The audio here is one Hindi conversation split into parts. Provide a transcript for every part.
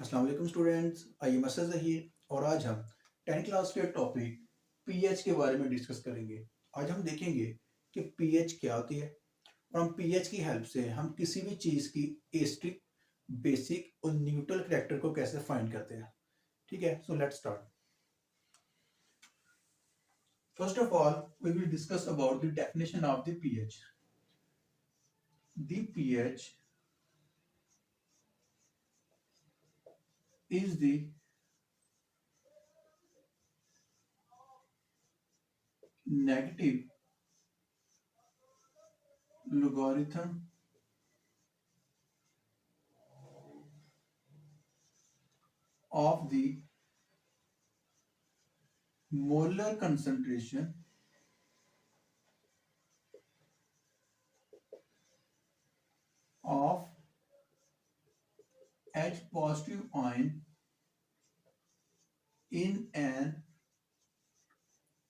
अस्सलाम वालेकुम students, I am Asad Zaheer और आज हम 10th क्लास के टॉपिक पीएच के बारे में डिस्कस करेंगे। आज हम देखेंगे कि पीएच क्या होती है और हम पीएच की हेल्प से हम किसी भी चीज़ की एसिडिक, बेसिक और न्यूट्रल करैक्टर को कैसे फाइंड करते हैं। ठीक है, so let's start. First of all we will discuss about the definition of the pH. The pH is the negative logarithm of the molar concentration of H positive ion in an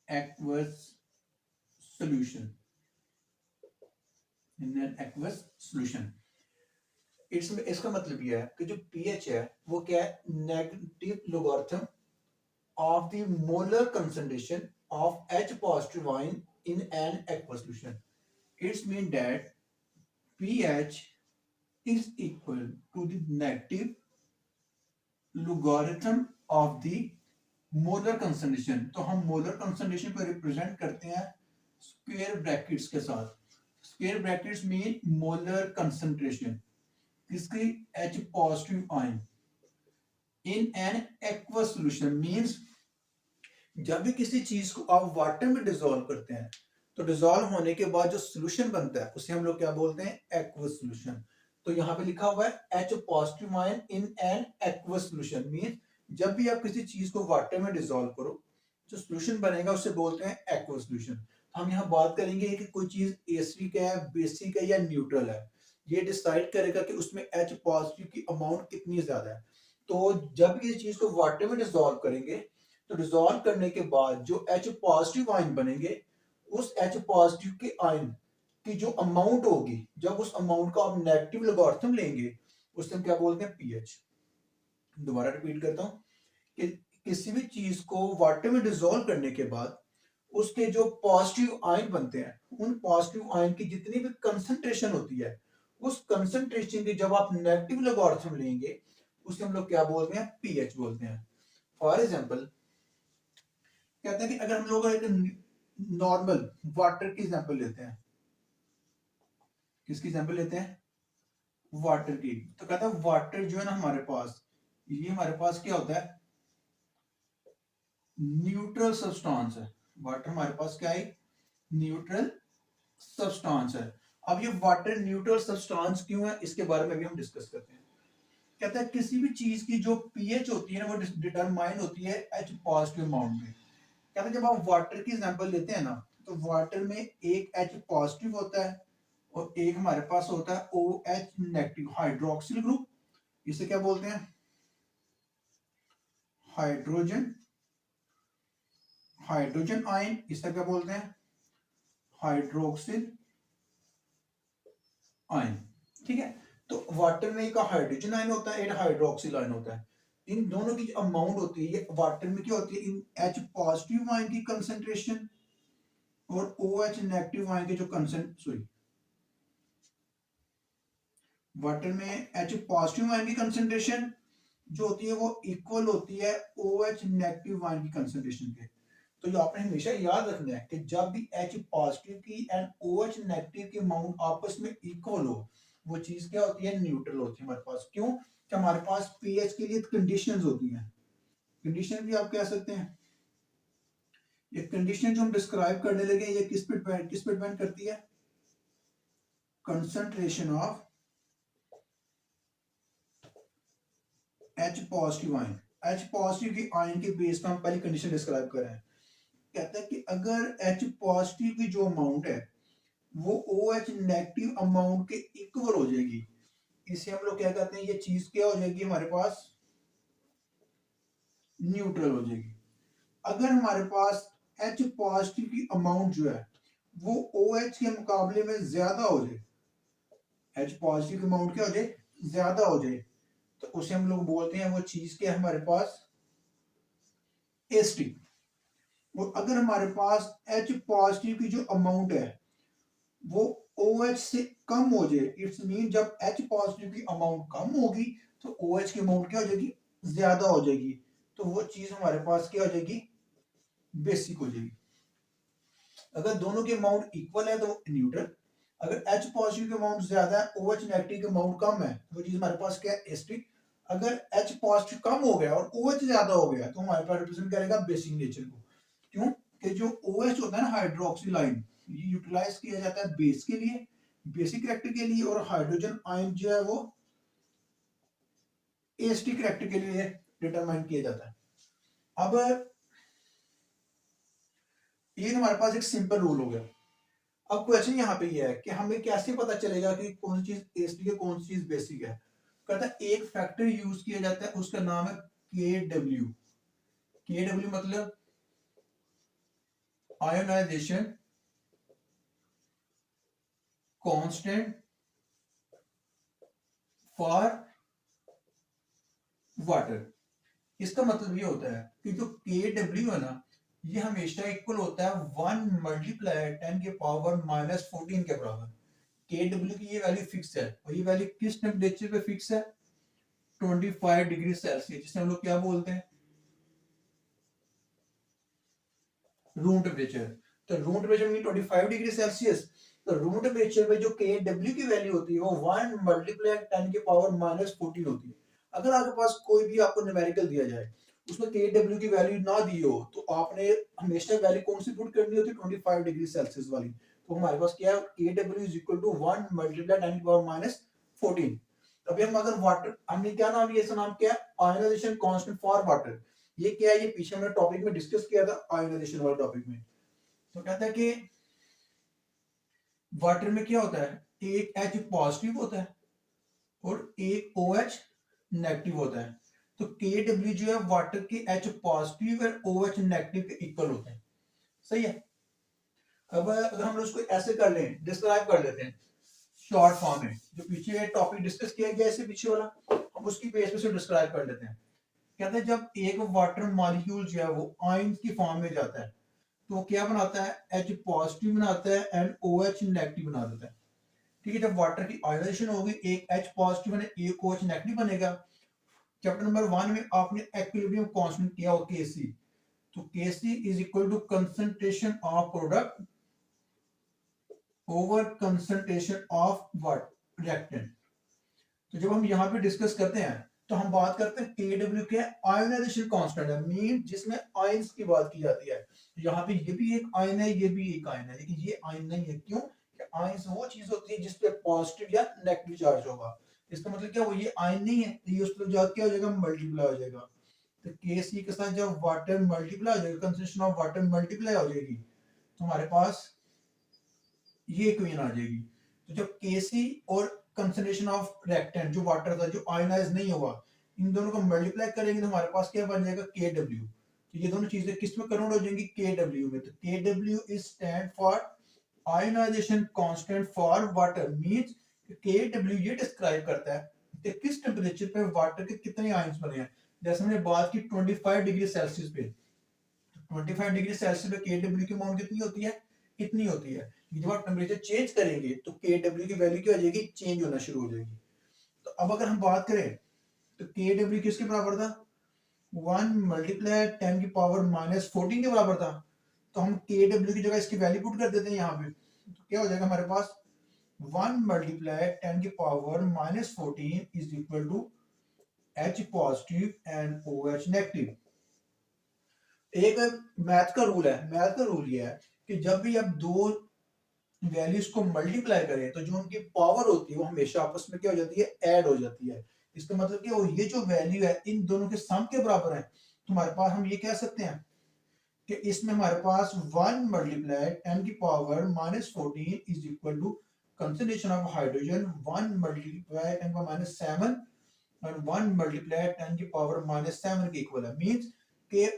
aqueous solution. In an aqueous solution. इसका मतलब यह है कि जो pH है वो क्या है, negative logarithm of the molar concentration of H positive ion in an aqueous solution. It's mean that pH is equal to the negative logarithm of the molar concentration. तो हम मोलर कंसंट्रेशन को रिप्रेजेंट करते हैं स्क्वायर ब्रैकेट्स के साथ। Square brackets mean molar concentration किसकी, H positive ion in an aqueous solution means जब भी किसी चीज को आप वाटर में डिसॉल्व करते हैं तो डिसॉल्व होने के बाद जो सॉल्यूशन बनता है उसे हम लोग क्या बोलते हैं, एक्वस सॉल्यूशन। तो यहाँ पे लिखा हुआ है H positive ion in an aqueous solution means जब भी आप किसी चीज को वाटर में डिसॉल्व करो जो सॉल्यूशन बनेगा उसे बोलते हैं एक्वस सॉल्यूशन। हम यहाँ बात करेंगे कि कोई चीज एसिडिक है, बेसिक है या न्यूट्रल है। ये डिसाइड करेगा कि उसमें H पॉजिटिव की अमाउंट कितनी ज्यादा है। तो जब किसी चीज को वाटर में डिसॉल्व करेंगे तो डिसॉल्व करने के बाद जो H पॉजिटिव आयन बनेंगे उस H पॉजिटिव के आयन की जो अमाउंट होगी, जब उस अमाउंट का आप नेगेटिव लोगारिथम लेंगे उसे हम क्या बोलते हैं, पीएच। दोबारा रिपीट करता हूं कि किसी भी चीज को वाटर में डिसॉल्व करने के बाद उसके जो पॉजिटिव आयन बनते हैं उन पॉजिटिव आयन की जितनी भी कंसंट्रेशन होती है उस कंसंट्रेशन की जब आप नेगेटिव लोगारिथम लेंगे उसे हम लोग क्या बोलते हैं, पीएच बोलते हैं। फॉर एग्जांपल कहते हैं कि अगर हम लोग एक नॉर्मल वाटर की एग्जांपल लेते हैं, किसकी एग्जांपल लेते हैं, वाटर की। तो कहता है वाटर जो है ना हमारे पास, ये हमारे पास क्या होता है, न्यूट्रल सब्सटेंस है। वाटर हमारे पास क्या है, न्यूट्रल सब्सटेंस है। अब ये वाटर न्यूट्रल सब्सटेंस क्यों है इसके बारे में भी हम डिस्कस करते हैं। कहता है किसी भी चीज की जो पीएच होती है ना वो डिटरमाइन होती है H पॉजिटिव अमाउंट में। कहता है जब आप वाटर की एग्जांपल लेते हैं ना तो वाटर में एक H पॉजिटिव होता है और एक हमारे पास होता है OH नेगेटिव हाइड्रोक्सिल ग्रुप। इसे क्या बोलते हैं, हाइड्रोजन हाइड्रोजन आयन। इसे क्या बोलते हैं, हाइड्रोक्सिल आयन। ठीक है, तो वाटर में एक हाइड्रोजन आयन होता है, एक हाइड्रोक्सिल आयन होता है। इन दोनों की जो अमाउंट होती है, ये वाटर में क्या होती है, इन H पॉजिटिव आयन की कंसंट्रेशन और OH नेगेटिव आयन की जो वाटर में H पॉजिटिव आयन की कंसंट्रेशन जो होती है वो इक्वल होती है OH नेगेटिव आयन की कंसंट्रेशन के। तो ये आपने हमेशा याद रखना है कि जब भी H पॉजिटिव की एंड OH नेगेटिव की अमाउंट आपस में इक्वल हो वो चीज क्या होती है, न्यूट्रल होती है हमारे पास। क्यों कि हमारे पास पीएच के लिए कंडीशंस होती हैं। कंडीशन भी आप कह सकते हैं। ये कंडीशन जो हम डिस्क्राइब करने लगे ये किस पे डिपेंड करती है, concentration of H positive ion. H positive की आयन के बेस पर हम पहली कंडीशन डिस्क्राइब कर रहे हैं। कहता है कि अगर H पॉजिटिव की जो अमाउंट है वो OH नेगेटिव अमाउंट के इक्वल हो जाएगी, इसे हम लोग क्या कहते हैं, ये चीज क्या हो जाएगी हमारे पास, न्यूट्रल हो जाएगी। अगर हमारे पास H पॉजिटिव की अमाउंट जो है वो OH के मुकाबले में ज्यादा हो जाए, H पॉजिटिव की अमाउंट क्या हो जाए, ज्यादा हो जाए, तो उसे हम लोग बोलते हैं वो चीज के हमारे पास एसटी। और अगर हमारे पास H पॉजिटिव की जो अमाउंट है वो OH से कम हो जाए, इट्स मीन जब H पॉजिटिव की अमाउंट कम होगी तो OH की अमाउंट क्या हो जाएगी, ज्यादा हो जाएगी। तो वो चीज हमारे पास क्या हो जाएगी, बेसिक हो जाएगी। अगर दोनों की अमाउंट इक्वल है तो न्यूट्रल, अगर H पॉजिटिव की अमाउंट ज्यादा है OH नेगेटिव की अमाउंट कम है तो वो चीज हमारे पास क्या है, एसिडिक। अगर H पॉजिटिव कम हो गया और OH ज्यादा हो गया तो हमारे पास रिप्रेजेंट करेगा बेसिक नेचर को। क्यों कि जो OH होता है ना, हाइड्रोक्सी लाइन, ये यूटिलाइज किया जाता है बेस के लिए, बेसिक कैरेक्टर के लिए, और हाइड्रोजन आयन जो है वो एसिडिक कैरेक्टर के लिए डिटरमाइन किया जाता है। अब ये हमारे पास एक सिंपल रूल हो गया। अब क्वेश्चन यहाँ पे ये है कि हमें कैसे पता चलेगा कि कौन सी चीज एसिडिक है कौन सी चीज बेसिक है। कहता है एक फैक्टर यूज किया जाता है, उसका नाम है KW। KW मतलब आयोनाइजेशन कांस्टेंट फॉर वाटर। इसका मतलब ये होता है कि जो KW है ना, ये हमेशा इक्वल होता है 1 मल्टीप्लाई 10 के पावर माइनस 14 के बराबर। KW की ये वैल्यू फिक्स है, और ये वैल्यू किस टेम्परेचर पे फिक्स है, 25 डिग्री सेल्सियस, जिसे हम लोग क्या बोलते हैं, रूम टेम्परेचर। तो room temperature mean 25 degree Celsius. तो रूम टेम्परेचर पे जो KW की वैल्यू होती है वो 1 मल्टीप्लाई 10 के पावर माइनस 14 होती है। अगर आपके पास कोई भी आपको न्यूमेरिकल दिया जाए उसमें KW की वैल्यू ना दी हो तो आपने हमेशा वैल्यू कौन सी पुट करनी होती है, 25 डिग्री सेल्सियस वाली। तो हमारे पास क्या है, KW is equal to 1 multiply 10 की पावर माइनस 14। अभी हम अगर वाटर, हमने क्या नाम लिया, इसका नाम क्या है, आयोनाइजेशन कांस्टेंट फॉर वाटर। ये क्या है, ये पीछे हमने टॉपिक में डिस्कस किया था आयोनाइजेशन वाले टॉपिक में। तो कहता है कि वाटर में क्या होता है, एक H पॉजिटिव होता है और एक OH नेगेटिव होता है। तो KW जो है वाटर के H पॉजिटिव और OH नेगेटिव के इक्वल होते हैं। सही है। अब अगर हम लोग इसको ऐसे कर लें, डिस्क्राइब कर लेते हैं शॉर्ट फॉर्म में, जो पीछे टॉपिक डिस्कस किया गया इससे पीछे वाला, हम उसकी बेस पे से डिस्क्राइब कर लेते हैं। कहते हैं जब एक वाटर मॉलिक्यूल जो है वो आयन की फॉर्म में जाता है तो वो क्या बनाता है, H पॉजिटिव बनाता है एंड OH नेगेटिव बना देता है। ठीक है, जब वाटर की आयोनाइजेशन होगी एक H पॉजिटिव और एक OH नेगेटिव बनेगा। चैप्टर नंबर 1 में आपने एक्विलिब्रियम कांस्टेंट किया हो Kc। तो Kc is equal to concentration of product over concentration of what, reactant. तो जब हम यहाँ पे डिस्कस करते हैं तो हम बात करते हैं KW के आयोनाइजेशन कांस्टेंट है, मीन जिसमें आयंस की बात की जाती है। यहाँ पे ये भी एक आयन है, ये भी एक आयन है, लेकिन ये आयन नहीं है। क्यों कि आयंस वो चीज होती है जिसपे पॉजिटिव या नेगेटिव चार्ज होगा। इसका मतलब क्या, वो ये आयन नहीं है, तो ये उस पर जाकर क्या हो जाएगा, मल्टीप्लाई हो जाएगा। तो KC के साथ जब वाटर मल्टीप्लाई हो जाएगा, कंसंट्रेशन ऑफ वाटर मल्टीप्लाई हो जाएगी, तो हमारे पास ये इक्वेशन आ जाएगी। तो जब Kc और कंसंट्रेशन ऑफ रिएक्टेंट जो वाटर था जो आयनाइज नहीं हुआ, इन दोनों को मल्टीप्लाई करेंगे तो हमारे पास क्या बन जाएगा, KW। तो ये दोनों चीजें किस में कन्वर्ट हो जाएंगी, KW में। तो KW is stand for ionisation constant for water, means KW ये डिस्क्राइब करता है कि किस टेंपरेचर पे वाटर के कितने आयंस बने हैं। जैसे हमने बात की 25 डिग्री सेल्सियस पे, 25 डिग्री सेल्सियस पे KW की अमाउंट कितनी होती है, इतनी होती है। जब आप टेम्परेचर चेंज करेंगे तो KW की वैल्यू क्या हो जाएगी, चेंज होना शुरू हो जाएगी। तो अब अगर हम बात करें तो KW किसके बराबर था, 1 मल्टीप्लाई 10 की पावर माइनस 14 के बराबर था। तो हम KW की जगह इसकी वैल्यू पुट कर देते हैं यहाँ पे, तो क्या हो जाएगा हमारे पास, 1 मल्टीप्लाई 10 की power minus 14 is equal to H positive and OH negative. एक मैथ का रूल है, मैथ का रूल ये है कि जब भी आप दो वैल्यूज को मल्टीप्लाई करें तो जो उनकी पावर होती है वो हमेशा आपस में क्या हो जाती है, ऐड हो जाती है। इसका मतलब कि वो ये जो वैल्यू है इन दोनों के सम के बराबर है। तो हमारे पास हम ये कह सकते हैं कि इसमें हमारे पास 1 मल्टीप्लाई 10 की power minus 14 is equal to concentration of hydrogen 1 multiply 10 की माइनस 7 और 1 मल्टीप्लाई 10 की पावर माइनस 7 के इक्वल है। मींस कि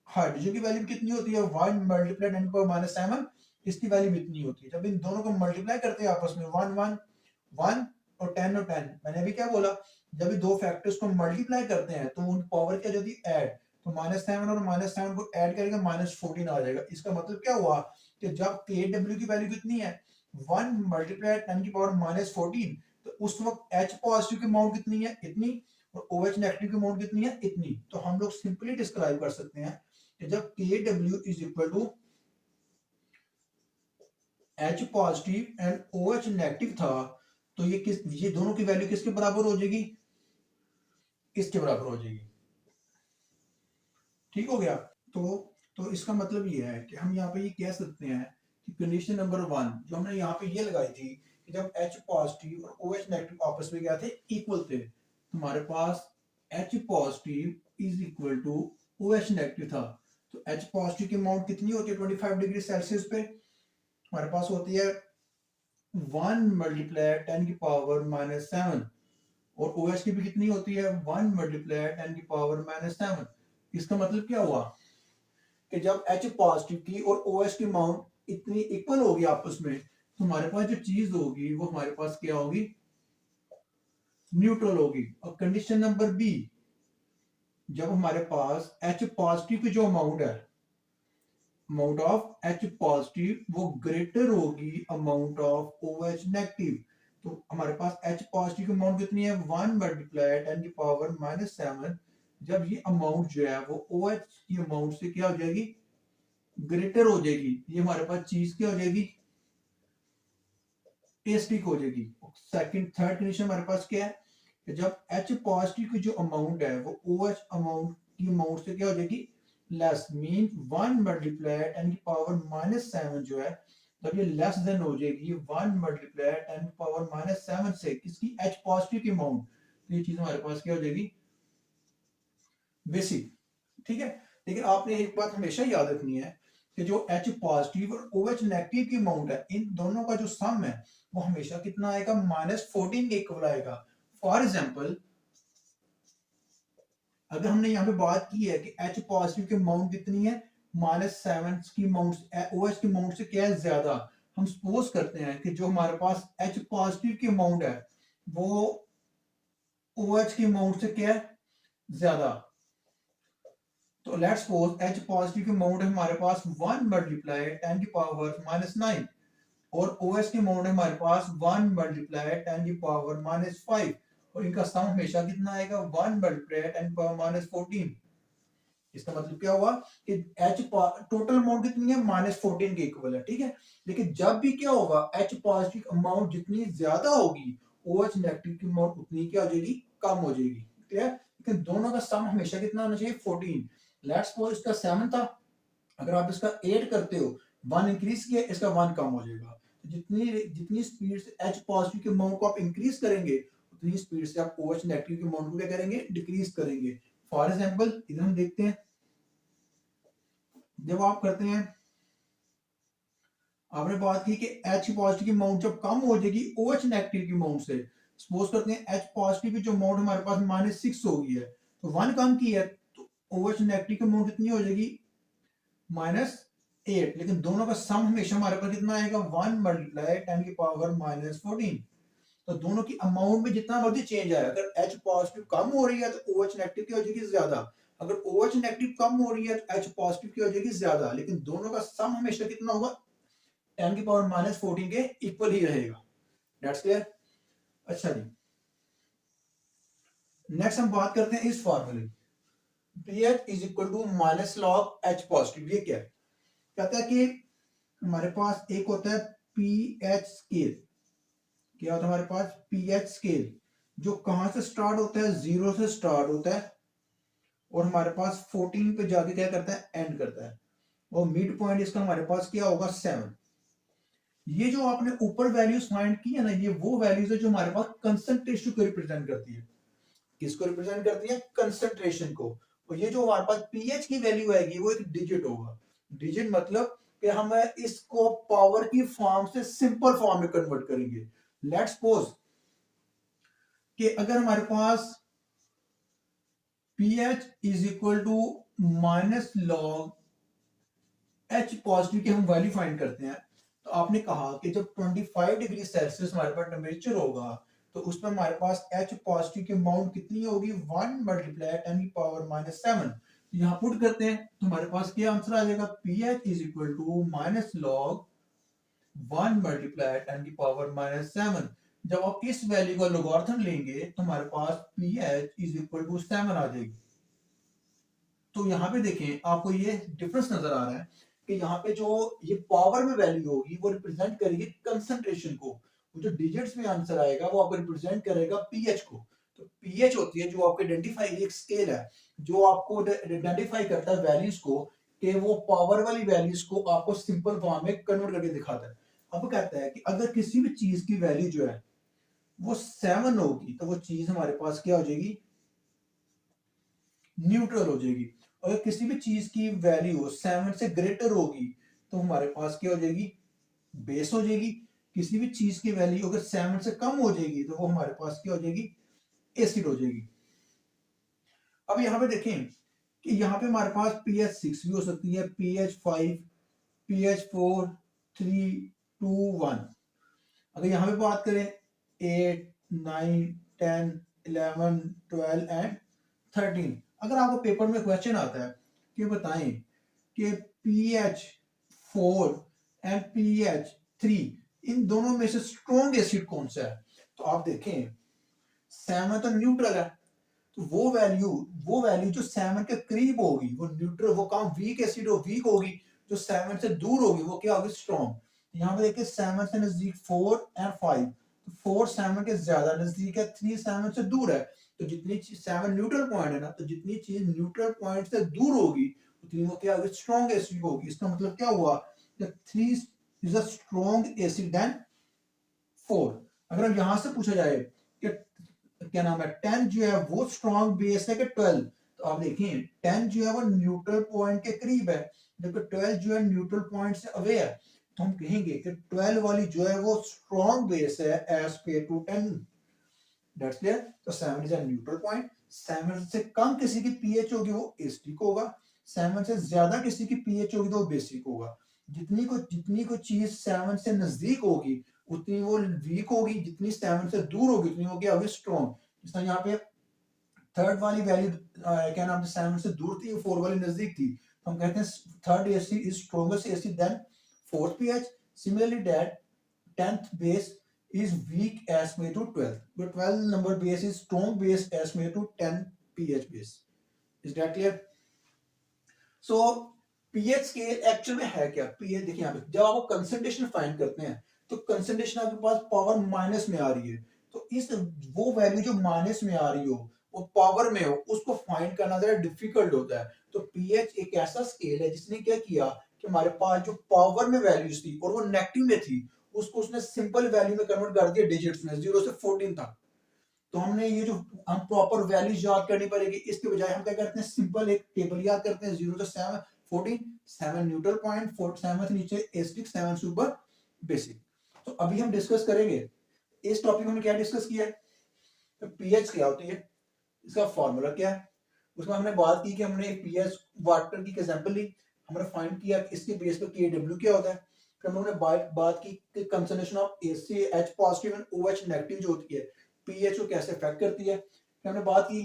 हाइड्रोजन की वैल्यू कितनी होती है, 1 मल्टीप्लाई 10 की पावर माइनस 7, इसकी वैल्यू इतनी होती है। जब इन दोनों को मल्टीप्लाई करते हैं आपस में 1 1 1 और 10, मैंने अभी क्या बोला, जब ये दो फैक्टर्स को मल्टीप्लाई करते हैं तो उनकी पावर क्या जाती है, ऐड। तो -7 और -7 को ऐड करेगा -14 आ जाएगा। इसका मतलब क्या हुआ कि जब kW की वैल्यू कितनी है 1 मल्टीप्लाई 10 की पावर -14, तो उस वक्त H पॉजिटिव की अमाउंट कितनी है, इतनी, और OH नेगेटिव की अमाउंट कितनी है, इतनी। तो हम लोग सिंपली डिस्क्राइब कर सकते हैं कि जब kW is equal to H positive and OH negative था, तो ये दोनों की वैल्यू किसके बराबर हो जाएगी, इसके बराबर हो जाएगी। ठीक हो गया। तो इसका मतलब ये है कि हम यहाँ पे ये कह सकते हैं कि कंडीशन नंबर 1 जो हमने यहाँ पे ये लगाई थी कि जब H पॉजिटिव और OH नेगेटिव आपस में क्या थे, इक्वल थे, हमारे पास H positive is equal to OH negative था। तो H पॉजिटिव की अमाउंट कितनी होती है 25 डिग्री सेल्सियस पे, हमारे पास होती है 1 मल्टीप्लाई 10 की पावर -7, और OH की भी कितनी होती है 1 मल्टीप्लाई 10 की पावर -7। इसका मतलब क्या हुआ कि जब H पॉजिटिव की और OH की अमाउंट इतनी इक्वल होगी आपस में, तो हमारे पास जो चीज होगी वो हमारे पास क्या होगी, न्यूट्रल होगी। और कंडीशन नंबर बी, जब हमारे पास H पॉजिटिव की जो अमाउंट है, अमाउंट ऑफ H पॉजिटिव वो ग्रेटर होगी अमाउंट ऑफ OH नेगेटिव, तो हमारे पास H पॉजिटिव की अमाउंट कितनी है 1 मल्टीप्लाई 10 की पावर -7। जब ये अमाउंट जो है वो OH की अमाउंट से क्या हो जाएगी, ग्रेटर हो जाएगी, ये हमारे पास चीज क्या हो जाएगी, एस्टिक हो जाएगी। सेकंड थर्ड कंडीशन हमारे पास क्या है कि जब H पॉजिटिव की जो अमाउंट है वो OH अमाउंट की अमाउंट से क्या हो जाएगी, लेस, मीन 1 मल्टीप्लाई 10 की पावर -7 जो है, जब ये लेस देन हो जाएगी 1 मल्टीप्लाई 10 की पावर -7 से किसकी, H पॉजिटिव की अमाउंट, तो ये चीज हमारे पास क्या हो जाएगी, बेसिक। ठीक है। लेकिन आपने एक बात हमेशा याद रखनी है कि जो H पॉजिटिव और OH नेगेटिव की अमाउंट है, इन दोनों का जो सम है वो हमेशा कितना आएगा, -14 के इक्वल आएगा। फॉर एग्जांपल, अगर हमने यहाँ पे बात की है कि H पॉजिटिव की अमाउंट कितनी है -7 की अमाउंट, OH की अमाउंट से क्या है, ज्यादा, हम सपोज करते हैं कि जो हमारे पास H पॉजिटिव की अमाउंट है वो OH की अमाउंट से क्या है, ज्यादा। तो लेट्स सपोज H पॉजिटिव की अमाउंट है हमारे पास 1 मल्टीप्लाई 10 की पावर -9, और OH की अमाउंट है हमारे पास 1 मल्टीप्लाई 10 की पावर -5, और इनका सम हमेशा कितना आएगा 1 मल्टीप्लाई 10 की पावर -14। इसका मतलब क्या हुआ कि H टोटल अमाउंट कितनी है -14 के इक्वल है। ठीक है। लेकिन जब भी क्या होगा, H पॉजिटिव अमाउंट जितनी ज्यादा होगी OH नेगेटिव की अमाउंट उतनी क्या हो जाएगी, कम हो जाएगी। क्लियर। लेकिन दोनों का सम हमेशा कितना होना चाहिए 14। लेट्स सपोज इसका 7 था, अगर आप इसका 8 करते हो, 1 इंक्रीज किया, इसका 1 कम हो जाएगा। तो जितनी जितनी स्पीड से H पॉजिटिव के अमाउंट को आप इंक्रीज करेंगे, उतनी स्पीड से आप OH नेगेटिव के अमाउंट को क्या करेंगे, डिक्रीज करेंगे। फॉर एग्जांपल इधर हम देखते हैं, जब आप करते हैं, आपने बात की कि H पॉजिटिव की अमाउंट जब कम हो जाएगी OH नेगेटिव की अमाउंट से, सपोज करते हैं H पॉजिटिव की जो अमाउंट हमारे पास -6 हो गई है, तो 1 कम की है, तो OH नेगेटिव की अमाउंट कितनी हो जाएगी, -8। लेकिन दोनों का सम हमेशा हमारे पास कितना आएगा, 1 मल्टीप्लाई 10 की पावर -14। तो दोनों की अमाउंट में जितना मर्जी चेंज आए, अगर H पॉजिटिव कम हो रही है तो OH नेगेटिव की हो जाएगी ज्यादा, अगर OH नेगेटिव कम हो रही है तो H पॉजिटिव की हो जाएगी ज्यादा, लेकिन दोनों का सम हमेशा कितना होगा, 10 की पावर -14 के इक्वल ही रहेगा। That's clear. अच्छा जी, नेक्स्ट हम बात करते हैं इस फॉर्मूले, pH is equal to minus log H positive. ये क्या है, कहता है कि हमारे पास एक होता है pH स्केल, क्या होता है हमारे पास pH स्केल, जो कहां से स्टार्ट होता है, 0 से स्टार्ट होता है, और हमारे पास 14 पे जाके क्या करता है, एंड करता है, और मिड पॉइंट इसका हमारे पास क्या होगा, 7। ये जो आपने ऊपर वैल्यूज फाइंड की है ना, ये वो वैल्यूज है जो हमारे पास कंसंट्रेशन को रिप्रेजेंट करती है। किसको रिप्रेजेंट करती है, कंसंट्रेशन को। और ये जो हमारे पास pH की वैल्यू आएगी वो एक डिजिट होगा। डिजिट मतलब कि हम इसको पावर की फॉर्म से सिंपल फॉर्म में कन्वर्ट करेंगे। लेट्स सपोज कि अगर हमारे पास pH is equal to minus log H positive की हम वैल्यू फाइंड करते हैं, तो आपने कहा कि जब 25 डिग्री सेल्सियस हमारे पास टेम्परेचर होगा, तो उसमें हमारे पास H पॉजिटिव की अमाउंट कितनी होगी 1 मल्टीप्लाई 10 की पावर -7। यहाँ पुट करते हैं तो हमारे पास क्या आंसर आ जाएगा pH is equal to minus log 1 multiply 10 की पावर -7। जब आप इस वैल्यू का लोगारिथम लेंगे तो हमारे पास pH इज इक्वल टू 7 आ जाएगी। तो यहाँ पे देखें आपको ये डिफरेंस नजर आ रहा है कि यहाँ पे जो ये पावर में वैल्यू होगी वो रिप्रेजेंट करेगी कंसंट्रेशन को, वो जो डिजिट्स में आंसर आएगा वो आपको रिप्रेजेंट करेगा पीएच को। तो पीएच होती है जो आपको आइडेंटिफाई, एक स्केल है जो आपको आइडेंटिफाई करता है वैल्यूज को, कि वो पावर वाली वैल्यूज को आपको सिंपल फॉर्म में कन्वर्ट करके दिखाता है। अब कहता है कि अगर किसी भी चीज की वैल्यू जो है वो 7 होगी तो वो चीज हमारे पास क्या हो जाएगी, न्यूट्रल हो जाएगी। अगर किसी भी चीज की वैल्यू 7 से ग्रेटर होगी तो हमारे पास क्या हो जाएगी, बेस हो जाएगी। किसी भी चीज की वैल्यू अगर 7 से कम हो जाएगी तो वो हमारे पास क्या हो जाएगी, एसिड हो जाएगी। अब यहाँ पे देखें कि यहाँ पे हमारे पास pH 6 भी हो सकती है, pH 5, pH 4, 3, 2, 1। अगर यहाँ पे बात करें 8, 9, 10, 11, 12 एंड 13, अगर आपको पेपर में क्वेश्चन आता है कि बताएं कि pH 4 एंड pH 3 इन दोनों में से स्ट्रॉन्ग एसिड कौन सा है, तो आप देखें 7 तो न्यूट्रल है, तो वो वैल्यू जो 7 के करीब होगी वो न्यूट्रल, वो काम वीक एसिड हो वीक होगी, जो 7 से दूर होगी वो क्या होगी, स्ट्रॉन्ग। यहाँ पे देखिए 7 से नजदीक 4 एंड 5, तो 4 7 के ज्यादा नजदीक है, 3 7 से दूर है। तो जितनी चीज 7 न्यूट्रल पॉइंट है ना, तो जितनी चीज न्यूट्रल पॉइंट से दूर होगी उतनी वो क्या होगी, स्ट्रॉन्ग एसिड होगी। इसका मतलब क्या हुआ कि 3 is a strong acid than 4। अगर हम यहां से पूछा जाए कि क्या नाम है 10 जो है वो स्ट्रॉन्ग बेस है कि 12, तो आप देखें 10 जो है वो न्यूट्रल पॉइंट के करीब है, जबकि 12 जो है न्यूट्रल पॉइंट से अवे है। तो हम कहेंगे कि 12 वाली जो है वो स्ट्रॉन्ग बेस है एज पे टू 10। That's clear. तो 7 इज अ न्यूट्रल पॉइंट। 7 से कम किसी की पीएच होगी वो एसिडिक होगा, 7 से ज्यादा किसी की पीएच होगी तो वो बेसिक होगा। जितनी को चीज 7 से नजदीक होगी उतनी वो वीक होगी, जितनी 7 से दूर होगी उतनी वो क्या होगी, स्ट्रॉन्ग। जिस तरह यहाँ पे थर्ड वाली वैल्यू क्या नाम है 7 से दूर थी, 4 वाली नजदीक थी, तो हम कहते हैं third acid is strongest acid than fourth pH. Similarly that 10th base is weak as compared to 12, but 12 number base is strong base as compared to 10 pH base. Is that clear? So pH scale actual में है क्या, pH देखिए यहाँ पे जब आप कंसंट्रेशन फाइंड करते हैं तो कंसंट्रेशन आपके पास पावर माइनस में आ रही है, तो इस वो वैल्यू जो माइनस में आ रही हो वो पावर में हो उसको फाइंड करना जरा डिफिकल्ट होता है। तो pH एक ऐसा स्केल है जिसने क्या किया कि हमारे पास जो पावर में वैल्यूज थी और वो नेगेटिव में थी उसको उसने सिंपल वैल्यू में कन्वर्ट कर दिया डिजिट्स में 0 से 14 तक। तो हमने ये जो हम प्रॉपर वैल्यूज याद करनी पड़ेगी, इसके बजाय हम क्या करते हैं सिंपल एक टेबल याद करते हैं 0 से 7 14, 7 न्यूट्रल पॉइंट, 7 से नीचे एसिडिक, 7 से ऊपर बेसिक। तो अभी हम डिस्कस करेंगे इस टॉपिक में क्या डिस्कस किया है, तो पीएच क्या होती है, इसका फॉर्मूला क्या है, उसमें हमने बात की कि हमने एक पीएच वाटर की एग्जांपल ली, हमने फाइंड किया कि इसके बेस पे केडब्ल्यू क्या होता है। फिर हमने बात की कि concentration of H positive and O H negative जो होती है पीएच को कैसे अफेक्ट करती है। फिर हमने बात की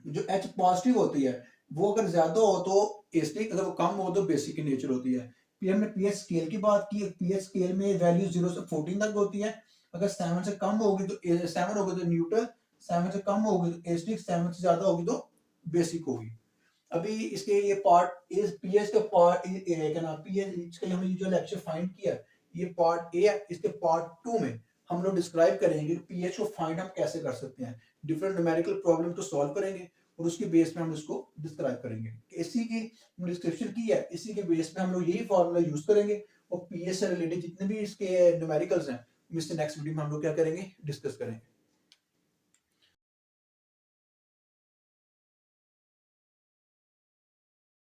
जो एच पॉजिटिव होती है वो अगर ज्यादा हो तो एसिडिक, अगर वो कम हो तो बेसिक की नेचर होती है। फिर हमने पीएच स्केल की बात की, पीएच स्केल में वैल्यू 0 से 14 तक होती है, अगर 7 से कम होगी तो 7 होगी तो न्यूट्रल, 7 से कम होगी तो एसिडिक, 7 से ज्यादा होगी तो बेसिक होगी। अभी इसके ये पार्ट इस पीएच का पार्ट क्या नाम पीएच के लिए हमने जो लेक्चर फाइंड किया ये पार्ट ए है, इसके पार्ट 2 में हम लोग डिस्क्राइब करेंगे कि पीएच को फाइंड हम कैसे कर सकते हैं, डिफरेंट न्यूमेरिकल प्रॉब्लम को सॉल्व करेंगे और उसके बेस पे हम इसको डिस्क्राइब करेंगे। इसी की डिस्क्रिप्शन की है, इसी के बेस पे हम लोग यही फॉर्मूला यूज करेंगे और पीएच से रिलेटेड जितने भी इसके न्यूमेरिकल्स हैं इससे नेक्स्ट वीडियो में हम लोग क्या करेंगे, डिस्कस करेंगे।